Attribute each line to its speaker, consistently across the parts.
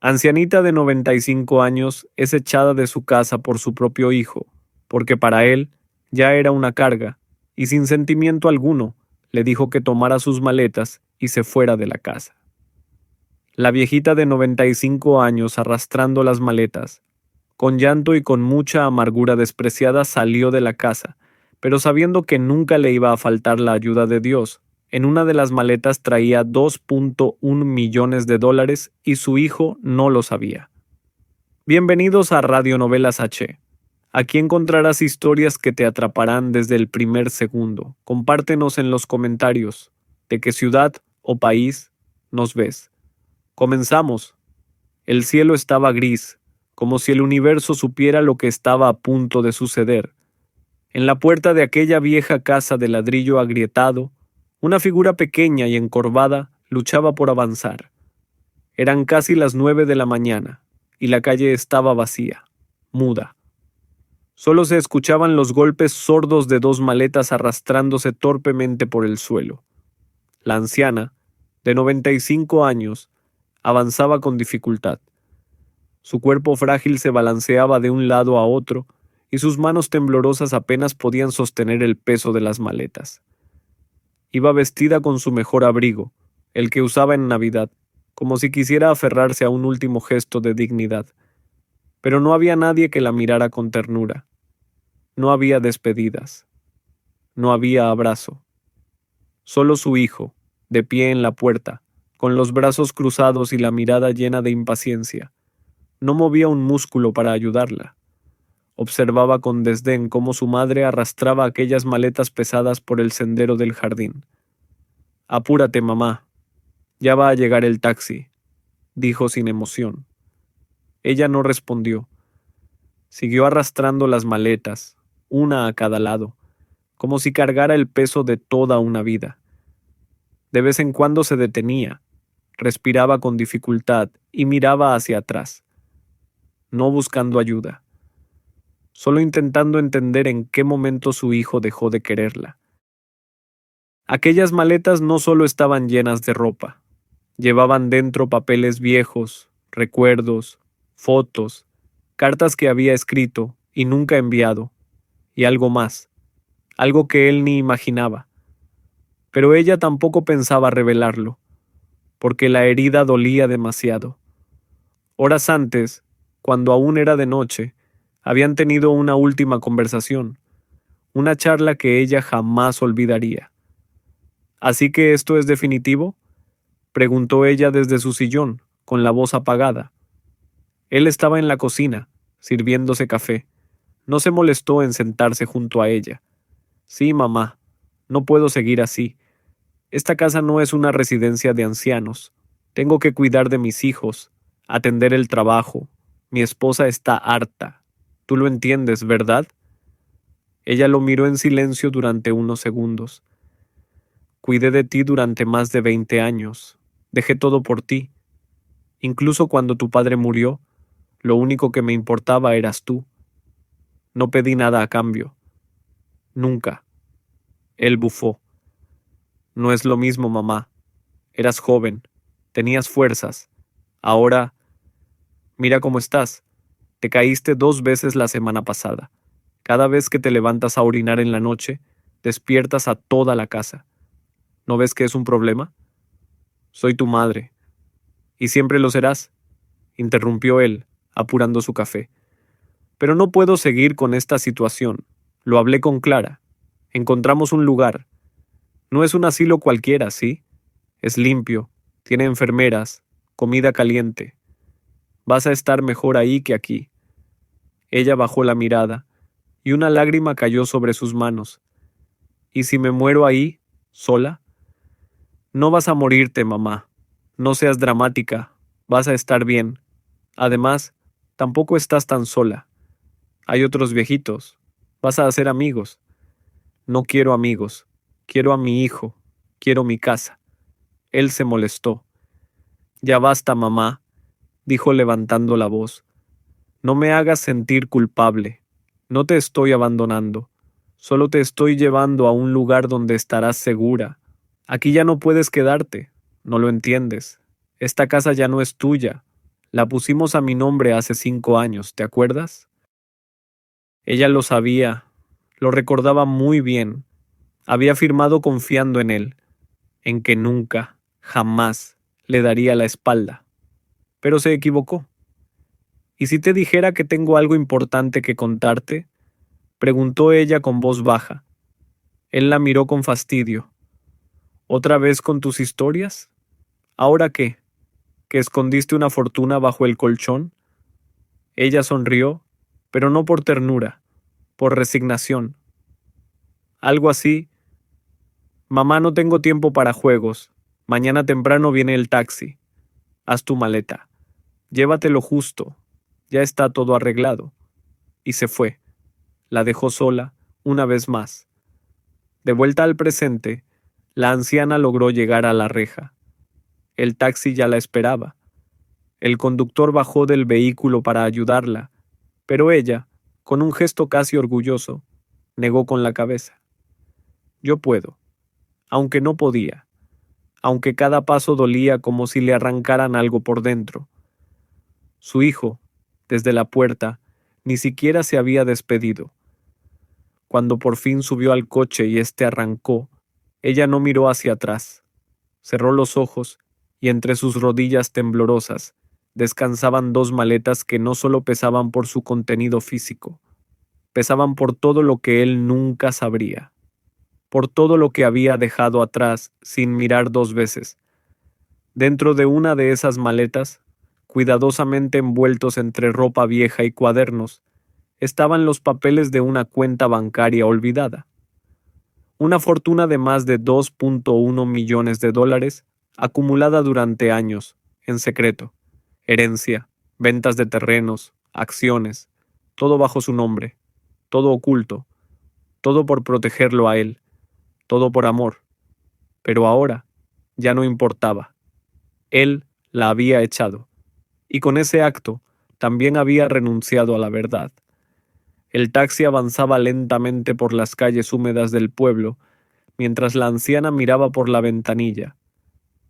Speaker 1: Ancianita de 95 años es echada de su casa por su propio hijo, porque para él ya era una carga, y sin sentimiento alguno le dijo que tomara sus maletas y se fuera de la casa. La viejita de 95 años arrastrando las maletas, con llanto y con mucha amargura despreciada salió de la casa, pero sabiendo que nunca le iba a faltar la ayuda de Dios. En una de las maletas traía $2.1 millones y su hijo no lo sabía. Bienvenidos a Radionovelas H. Aquí encontrarás historias que te atraparán desde el primer segundo. Compártenos en los comentarios de qué ciudad o país nos ves. Comenzamos. El cielo estaba gris, como si el universo supiera lo que estaba a punto de suceder. En la puerta de aquella vieja casa de ladrillo agrietado, una figura pequeña y encorvada luchaba por avanzar. Eran casi las 9 de la mañana, y la calle estaba vacía, muda. Solo se escuchaban los golpes sordos de dos maletas arrastrándose torpemente por el suelo. La anciana, de 95 años, avanzaba con dificultad. Su cuerpo frágil se balanceaba de un lado a otro, y sus manos temblorosas apenas podían sostener el peso de las maletas. Iba vestida con su mejor abrigo, el que usaba en Navidad, como si quisiera aferrarse a un último gesto de dignidad. Pero no había nadie que la mirara con ternura. No había despedidas. No había abrazo. Solo su hijo, de pie en la puerta, con los brazos cruzados y la mirada llena de impaciencia. No movía un músculo para ayudarla. Observaba con desdén cómo su madre arrastraba aquellas maletas pesadas por el sendero del jardín. «Apúrate, mamá. Ya va a llegar el taxi», dijo sin emoción. Ella no respondió. Siguió arrastrando las maletas, una a cada lado, como si cargara el peso de toda una vida. De vez en cuando se detenía, respiraba con dificultad y miraba hacia atrás, no buscando ayuda, solo intentando entender en qué momento su hijo dejó de quererla. Aquellas maletas no solo estaban llenas de ropa, llevaban dentro papeles viejos, recuerdos, fotos, cartas que había escrito y nunca enviado, y algo más, algo que él ni imaginaba. Pero ella tampoco pensaba revelarlo, porque la herida dolía demasiado. Horas antes, cuando aún era de noche, habían tenido una última conversación, una charla que ella jamás olvidaría. «¿Así que esto es definitivo?», preguntó ella desde su sillón, con la voz apagada. Él estaba en la cocina, sirviéndose café. No se molestó en sentarse junto a ella. «Sí, mamá, no puedo seguir así. Esta casa no es una residencia de ancianos. Tengo que cuidar de mis hijos, atender el trabajo. Mi esposa está harta. Tú lo entiendes, ¿verdad?». Ella lo miró en silencio durante unos segundos. «Cuidé de ti durante más de 20 años. Dejé todo por ti. Incluso cuando tu padre murió, lo único que me importaba eras tú. No pedí nada a cambio. Nunca». Él bufó. «No es lo mismo, mamá. Eras joven. Tenías fuerzas. Ahora, mira cómo estás. Te caíste 2 veces la semana pasada. Cada vez que te levantas a orinar en la noche, despiertas a toda la casa. ¿No ves que es un problema? Soy tu madre. Y siempre lo serás», interrumpió él, apurando su café. «Pero no puedo seguir con esta situación. Lo hablé con Clara. Encontramos un lugar. No es un asilo cualquiera, ¿sí? Es limpio, tiene enfermeras, comida caliente. Vas a estar mejor ahí que aquí». Ella bajó la mirada, y una lágrima cayó sobre sus manos. «¿Y si me muero ahí, sola?». «No vas a morirte, mamá. No seas dramática. Vas a estar bien. Además, tampoco estás tan sola. Hay otros viejitos. Vas a hacer amigos». «No quiero amigos. Quiero a mi hijo. Quiero mi casa». Él se molestó. «Ya basta, mamá», dijo levantando la voz. «No me hagas sentir culpable. No te estoy abandonando. Solo te estoy llevando a un lugar donde estarás segura. Aquí ya no puedes quedarte. No lo entiendes. Esta casa ya no es tuya. La pusimos a mi nombre hace 5 años, ¿te acuerdas? Ella lo sabía, lo recordaba muy bien. Había firmado confiando en él, en que nunca, jamás, le daría la espalda. Pero se equivocó. ¿Y si te dijera que tengo algo importante que contarte? Preguntó ella con voz baja. Él la miró con fastidio. ¿Otra vez con tus historias? ¿Ahora qué? ¿Que escondiste una fortuna bajo el colchón? Ella sonrió, pero no por ternura, por resignación. Algo así: mamá, no tengo tiempo para juegos. Mañana temprano viene el taxi. Haz tu maleta. Llévatelo justo. Ya está todo arreglado. Y se fue. La dejó sola, una vez más. De vuelta al presente, la anciana logró llegar a la reja. El taxi ya la esperaba. El conductor bajó del vehículo para ayudarla, pero ella, con un gesto casi orgulloso, negó con la cabeza. Yo puedo, aunque no podía, aunque cada paso dolía como si le arrancaran algo por dentro. Su hijo, desde la puerta, ni siquiera se había despedido. Cuando por fin subió al coche y éste arrancó, ella no miró hacia atrás. Cerró los ojos y entre sus rodillas temblorosas descansaban 2 maletas que no solo pesaban por su contenido físico, pesaban por todo lo que él nunca sabría, por todo lo que había dejado atrás sin mirar 2 veces. Dentro de una de esas maletas, cuidadosamente envueltos entre ropa vieja y cuadernos, estaban los papeles de una cuenta bancaria olvidada. Una fortuna de más de 2.1 millones de dólares, acumulada durante años, en secreto. Herencia, ventas de terrenos, acciones, todo bajo su nombre, todo oculto, todo por protegerlo a él, todo por amor. Pero ahora ya no importaba. Él la había echado, y con ese acto también había renunciado a la verdad. El taxi avanzaba lentamente por las calles húmedas del pueblo, mientras la anciana miraba por la ventanilla.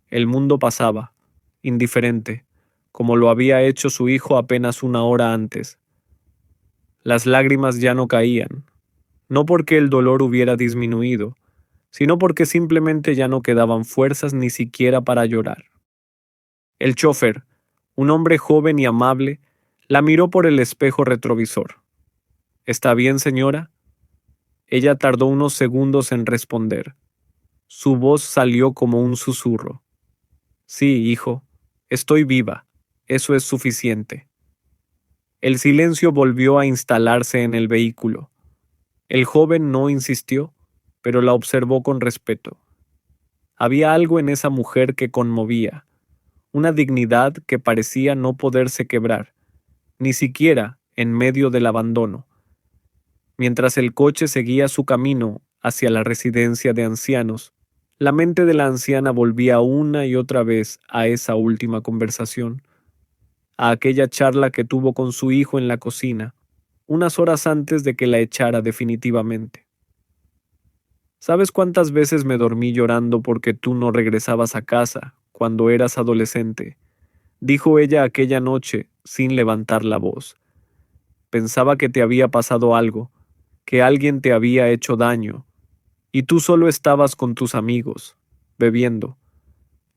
Speaker 1: El mundo pasaba, indiferente, como lo había hecho su hijo apenas 1 hora antes. Las lágrimas ya no caían, no porque el dolor hubiera disminuido, sino porque simplemente ya no quedaban fuerzas ni siquiera para llorar. El chofer, un hombre joven y amable, la miró por el espejo retrovisor. ¿Está bien, señora? Ella tardó unos segundos en responder. Su voz salió como un susurro. Sí, hijo, estoy viva. Eso es suficiente. El silencio volvió a instalarse en el vehículo. El joven no insistió, pero la observó con respeto. Había algo en esa mujer que conmovía, una dignidad que parecía no poderse quebrar, ni siquiera en medio del abandono. Mientras el coche seguía su camino hacia la residencia de ancianos, la mente de la anciana volvía una y otra vez a esa última conversación, a aquella charla que tuvo con su hijo en la cocina, unas horas antes de que la echara definitivamente. ¿Sabes cuántas veces me dormí llorando porque tú no regresabas a casa cuando eras adolescente?, dijo ella aquella noche sin levantar la voz. Pensaba que te había pasado algo, que alguien te había hecho daño, y tú solo estabas con tus amigos, bebiendo.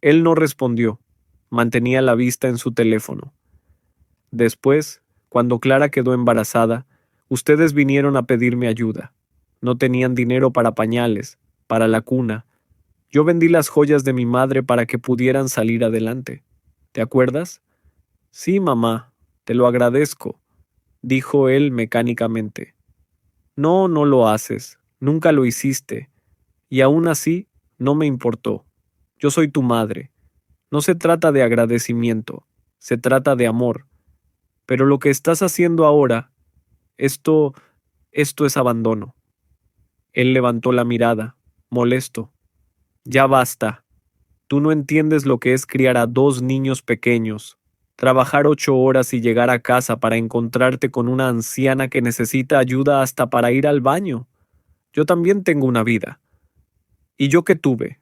Speaker 1: Él no respondió, mantenía la vista en su teléfono. Después, cuando Clara quedó embarazada, ustedes vinieron a pedirme ayuda. No tenían dinero para pañales, para la cuna. Yo vendí las joyas de mi madre para que pudieran salir adelante. ¿Te acuerdas? Sí, mamá, te lo agradezco, dijo él mecánicamente. No, no lo haces, nunca lo hiciste, y aún así no me importó. Yo soy tu madre. No se trata de agradecimiento, se trata de amor. Pero lo que estás haciendo ahora, esto es abandono. Él levantó la mirada, molesto. Ya basta. Tú no entiendes lo que es criar a 2 niños pequeños, trabajar 8 horas y llegar a casa para encontrarte con una anciana que necesita ayuda hasta para ir al baño. Yo también tengo una vida. ¿Y yo qué tuve?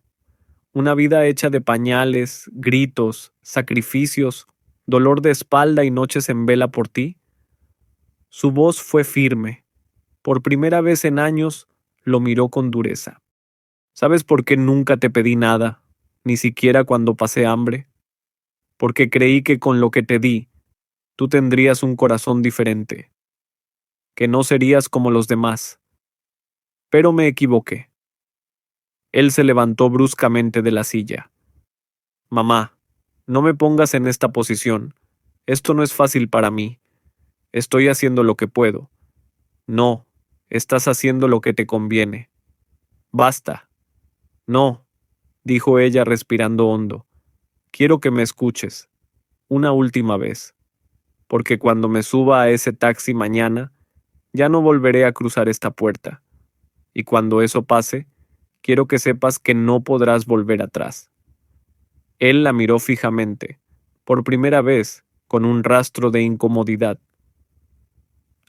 Speaker 1: Una vida hecha de pañales, gritos, sacrificios, ¿Dolor de espalda y noches en vela por ti? Su voz fue firme. Por primera vez en años, lo miró con dureza. ¿Sabes por qué nunca te pedí nada, ni siquiera cuando pasé hambre? Porque creí que con lo que te di, tú tendrías un corazón diferente, que no serías como los demás. Pero me equivoqué. Él se levantó bruscamente de la silla. Mamá, no me pongas en esta posición. Esto no es fácil para mí. Estoy haciendo lo que puedo. No, estás haciendo lo que te conviene. Basta. No, dijo ella respirando hondo. Quiero que me escuches. Una última vez. Porque cuando me suba a ese taxi mañana, ya no volveré a cruzar esta puerta. Y cuando eso pase, quiero que sepas que no podrás volver atrás. Él la miró fijamente, por primera vez, con un rastro de incomodidad.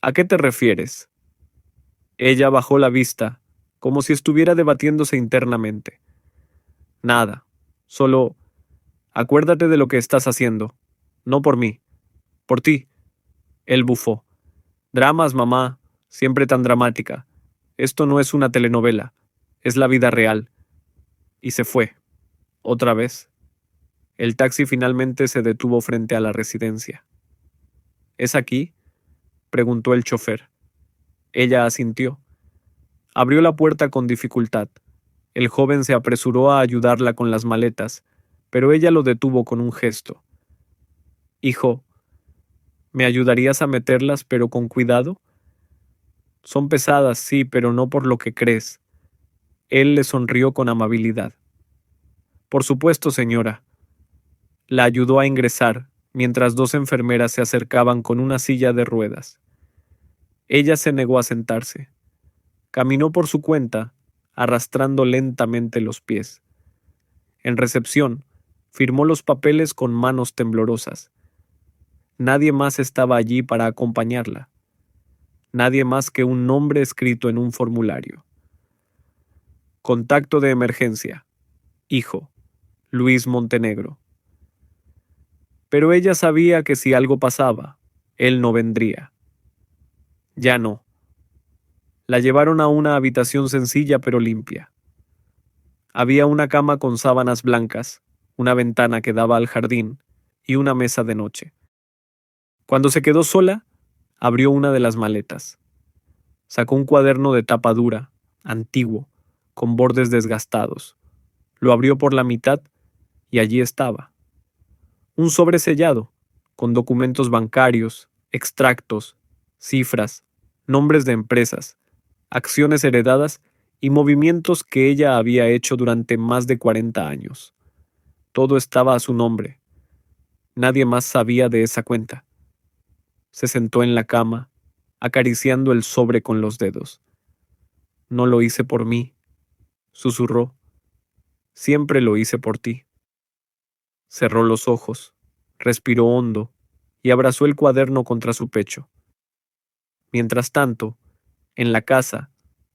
Speaker 1: ¿A qué te refieres? Ella bajó la vista, como si estuviera debatiéndose internamente. Nada, solo acuérdate de lo que estás haciendo. No por mí, por ti. Él bufó. Dramas, mamá, siempre tan dramática. Esto no es una telenovela, es la vida real. Y se fue. Otra vez. El taxi finalmente se detuvo frente a la residencia. ¿Es aquí? Preguntó el chofer. Ella asintió. Abrió la puerta con dificultad. El joven se apresuró a ayudarla con las maletas, pero ella lo detuvo con un gesto. Hijo, ¿me ayudarías a meterlas, pero con cuidado? Son pesadas, sí, pero no por lo que crees. Él le sonrió con amabilidad. Por supuesto, señora. La ayudó a ingresar, mientras dos enfermeras se acercaban con una silla de ruedas. Ella se negó a sentarse. Caminó por su cuenta, arrastrando lentamente los pies. En recepción, firmó los papeles con manos temblorosas. Nadie más estaba allí para acompañarla. Nadie más que un nombre escrito en un formulario. Contacto de emergencia. Hijo, Luis Montenegro. Pero ella sabía que si algo pasaba, él no vendría. Ya no. La llevaron a una habitación sencilla pero limpia. Había una cama con sábanas blancas, una ventana que daba al jardín y una mesa de noche. Cuando se quedó sola, abrió una de las maletas. Sacó un cuaderno de tapa dura, antiguo, con bordes desgastados. Lo abrió por la mitad y allí estaba. Un sobre sellado, con documentos bancarios, extractos, cifras, nombres de empresas, acciones heredadas y movimientos que ella había hecho durante más de 40 años. Todo estaba a su nombre. Nadie más sabía de esa cuenta. Se sentó en la cama, acariciando el sobre con los dedos. No lo hice por mí, susurró. Siempre lo hice por ti. Cerró los ojos, respiró hondo y abrazó el cuaderno contra su pecho. Mientras tanto, en la casa,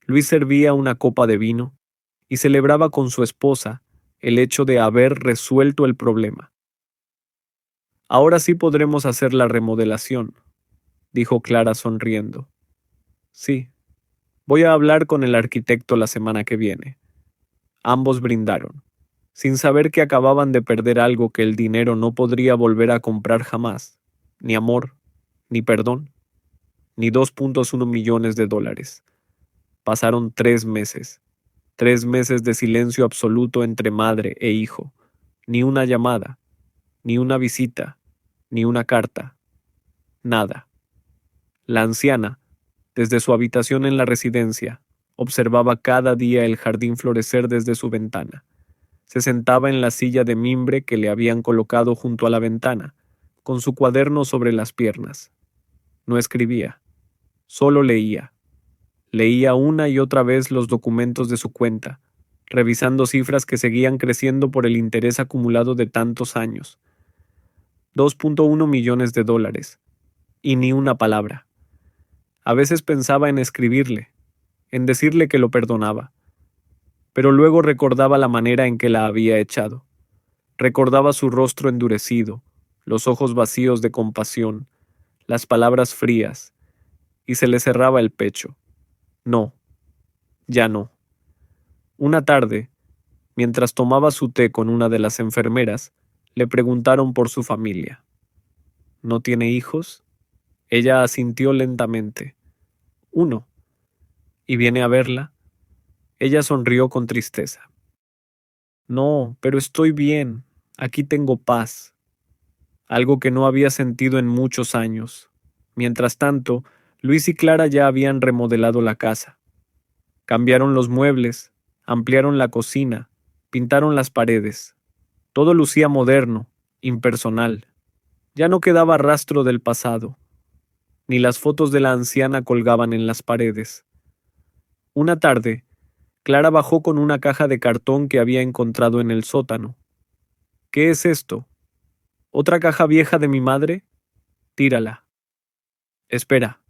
Speaker 1: Luis servía una copa de vino y celebraba con su esposa el hecho de haber resuelto el problema. Ahora sí podremos hacer la remodelación, dijo Clara sonriendo. Sí, voy a hablar con el arquitecto la semana que viene. Ambos brindaron, sin saber que acababan de perder algo que el dinero no podría volver a comprar jamás, ni amor, ni perdón, ni 2.1 millones de dólares. Pasaron 3 meses, 3 meses de silencio absoluto entre madre e hijo, ni una llamada, ni una visita, ni una carta, nada. La anciana, desde su habitación en la residencia, observaba cada día el jardín florecer desde su ventana. Se sentaba en la silla de mimbre que le habían colocado junto a la ventana, con su cuaderno sobre las piernas. No escribía, solo leía. Leía una y otra vez los documentos de su cuenta, revisando cifras que seguían creciendo por el interés acumulado de tantos años. 2.1 millones de dólares. Y ni una palabra. A veces pensaba en escribirle, en decirle que lo perdonaba. Pero luego recordaba la manera en que la había echado. Recordaba su rostro endurecido, los ojos vacíos de compasión, las palabras frías, y se le cerraba el pecho. No, ya no. Una tarde, mientras tomaba su té con una de las enfermeras, le preguntaron por su familia. ¿No tiene hijos? Ella asintió lentamente. Uno. ¿Y viene a verla? Ella sonrió con tristeza. No, pero estoy bien. Aquí tengo paz. Algo que no había sentido en muchos años. Mientras tanto, Luis y Clara ya habían remodelado la casa. Cambiaron los muebles, ampliaron la cocina, pintaron las paredes. Todo lucía moderno, impersonal. Ya no quedaba rastro del pasado. Ni las fotos de la anciana colgaban en las paredes. Una tarde, Clara bajó con una caja de cartón que había encontrado en el sótano. ¿Qué es esto? ¿Otra caja vieja de mi madre? Tírala. Espera,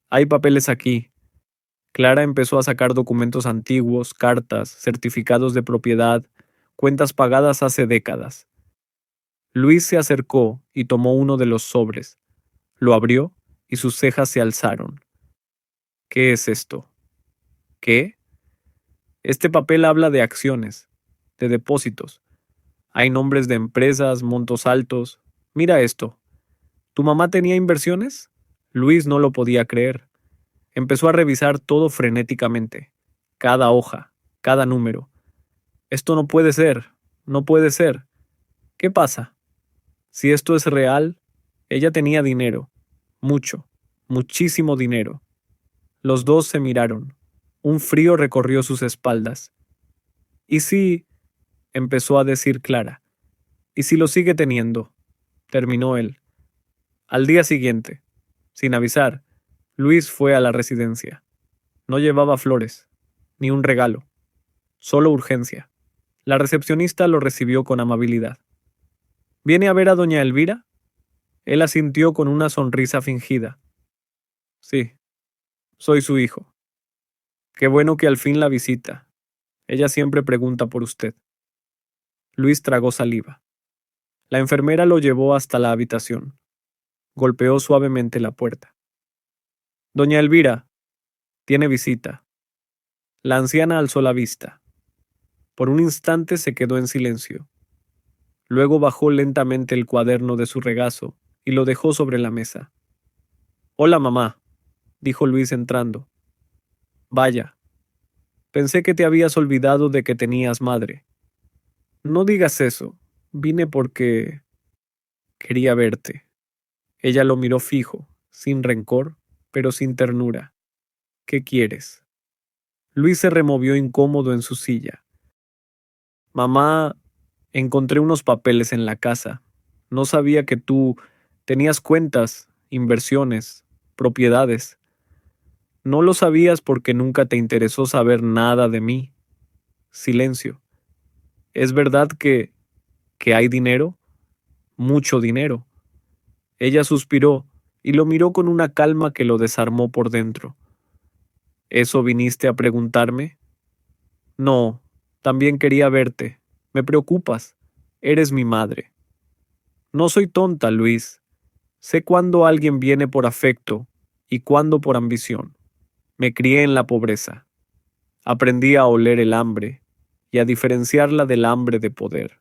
Speaker 1: hay papeles aquí. Clara empezó a sacar documentos antiguos, cartas, certificados de propiedad, cuentas pagadas hace décadas. Luis se acercó y tomó uno de los sobres. Lo abrió y sus cejas se alzaron. ¿Qué es esto? ¿Qué? Este papel habla de acciones, de depósitos. Hay nombres de empresas, montos altos. Mira esto. ¿Tu mamá tenía inversiones? Luis no lo podía creer. Empezó a revisar todo frenéticamente. Cada hoja, cada número. Esto no puede ser. No puede ser. ¿Qué pasa? Si esto es real, ella tenía dinero. Mucho, muchísimo dinero. Los dos se miraron. Un frío recorrió sus espaldas. ¿Y si? Empezó a decir Clara. ¿Y si lo sigue teniendo? Terminó él. Al día siguiente, sin avisar, Luis fue a la residencia. No llevaba flores, ni un regalo, solo urgencia. La recepcionista lo recibió con amabilidad. ¿Viene a ver a doña Elvira? Él asintió con una sonrisa fingida. Sí, soy su hijo. Qué bueno que al fin la visita. Ella siempre pregunta por usted. Luis tragó saliva. La enfermera lo llevó hasta la habitación. Golpeó suavemente la puerta. Doña Elvira, tiene visita. La anciana alzó la vista. Por un instante se quedó en silencio. Luego bajó lentamente el cuaderno de su regazo y lo dejó sobre la mesa. Hola, mamá, dijo Luis entrando. Vaya, pensé que te habías olvidado de que tenías madre. No digas eso. Vine porque quería verte. Ella lo miró fijo, sin rencor, pero sin ternura. ¿Qué quieres? Luis se removió incómodo en su silla. Mamá, encontré unos papeles en la casa. No sabía que tú tenías cuentas, inversiones, propiedades. No lo sabías porque nunca te interesó saber nada de mí. Silencio. ¿Es verdad que hay dinero? Mucho dinero. Ella suspiró y lo miró con una calma que lo desarmó por dentro. ¿Eso viniste a preguntarme? No, también quería verte. Me preocupas. Eres mi madre. No soy tonta, Luis. Sé cuándo alguien viene por afecto y cuándo por ambición. Me crié en la pobreza. Aprendí a oler el hambre y a diferenciarla del hambre de poder.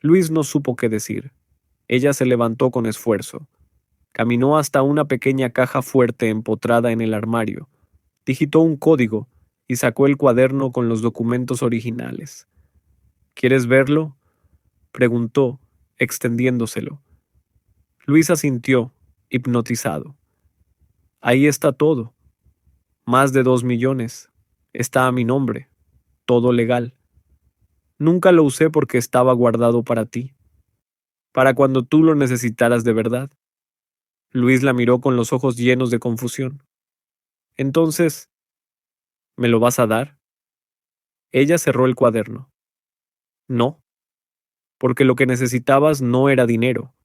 Speaker 1: Luis no supo qué decir. Ella se levantó con esfuerzo. Caminó hasta una pequeña caja fuerte empotrada en el armario. Digitó un código y sacó el cuaderno con los documentos originales. ¿Quieres verlo? Preguntó, extendiéndoselo. Luis asintió, hipnotizado. Ahí está todo. Más de 2 millones. Está a mi nombre. Todo legal. Nunca lo usé porque estaba guardado para ti. Para cuando tú lo necesitaras de verdad. Luis la miró con los ojos llenos de confusión. Entonces, ¿me lo vas a dar? Ella cerró el cuaderno. No, porque lo que necesitabas no era dinero,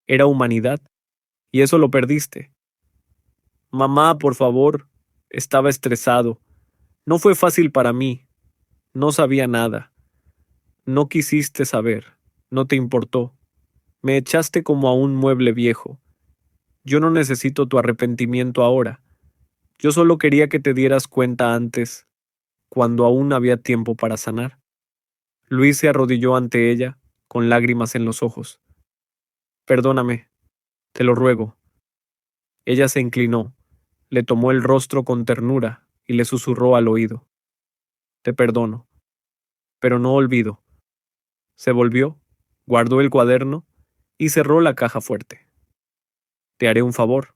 Speaker 1: era humanidad, y eso lo perdiste. Mamá, por favor, estaba estresado. No fue fácil para mí. No sabía nada. No quisiste saber. No te importó. Me echaste como a un mueble viejo. Yo no necesito tu arrepentimiento ahora. Yo solo quería que te dieras cuenta antes, cuando aún había tiempo para sanar. Luis se arrodilló ante ella, con lágrimas en los ojos. Perdóname, te lo ruego. Ella se inclinó, le tomó el rostro con ternura y le susurró al oído. Te perdono, pero no olvido. Se volvió, guardó el cuaderno y cerró la caja fuerte. Te haré un favor.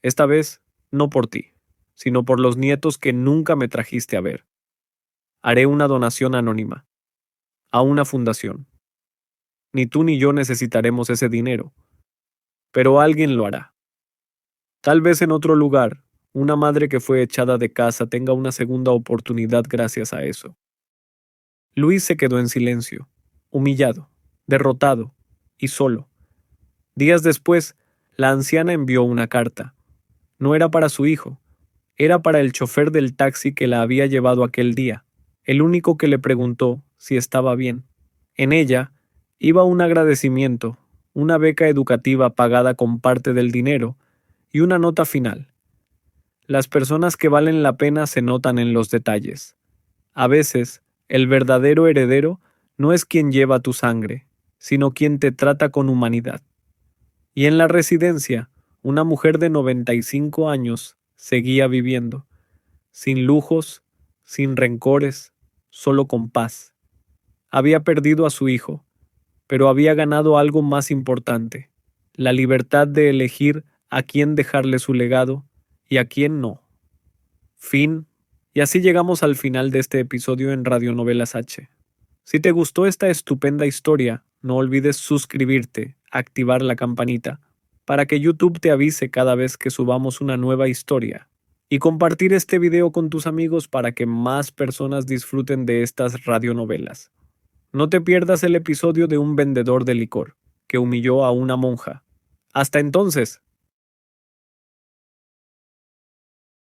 Speaker 1: Esta vez, no por ti, sino por los nietos que nunca me trajiste a ver. Haré una donación anónima, a una fundación. Ni tú ni yo necesitaremos ese dinero, pero alguien lo hará. Tal vez en otro lugar, una madre que fue echada de casa tenga una segunda oportunidad gracias a eso. Luis se quedó en silencio, humillado, derrotado y solo. Días después, la anciana envió una carta. No era para su hijo, era para el chofer del taxi que la había llevado aquel día, el único que le preguntó si estaba bien. En ella iba un agradecimiento, una beca educativa pagada con parte del dinero y una nota final. Las personas que valen la pena se notan en los detalles. A veces, el verdadero heredero no es quien lleva tu sangre, sino quien te trata con humanidad. Y en la residencia, una mujer de 95 años seguía viviendo, sin lujos, sin rencores, solo con paz. Había perdido a su hijo, pero había ganado algo más importante, la libertad de elegir a quién dejarle su legado y a quién no. Fin. Y así llegamos al final de este episodio en Radionovelas H. Si te gustó esta estupenda historia, no olvides suscribirte, activar la campanita, para que YouTube te avise cada vez que subamos una nueva historia, y compartir este video con tus amigos para que más personas disfruten de estas radionovelas. No te pierdas el episodio de un vendedor de licor, que humilló a una monja. Hasta entonces.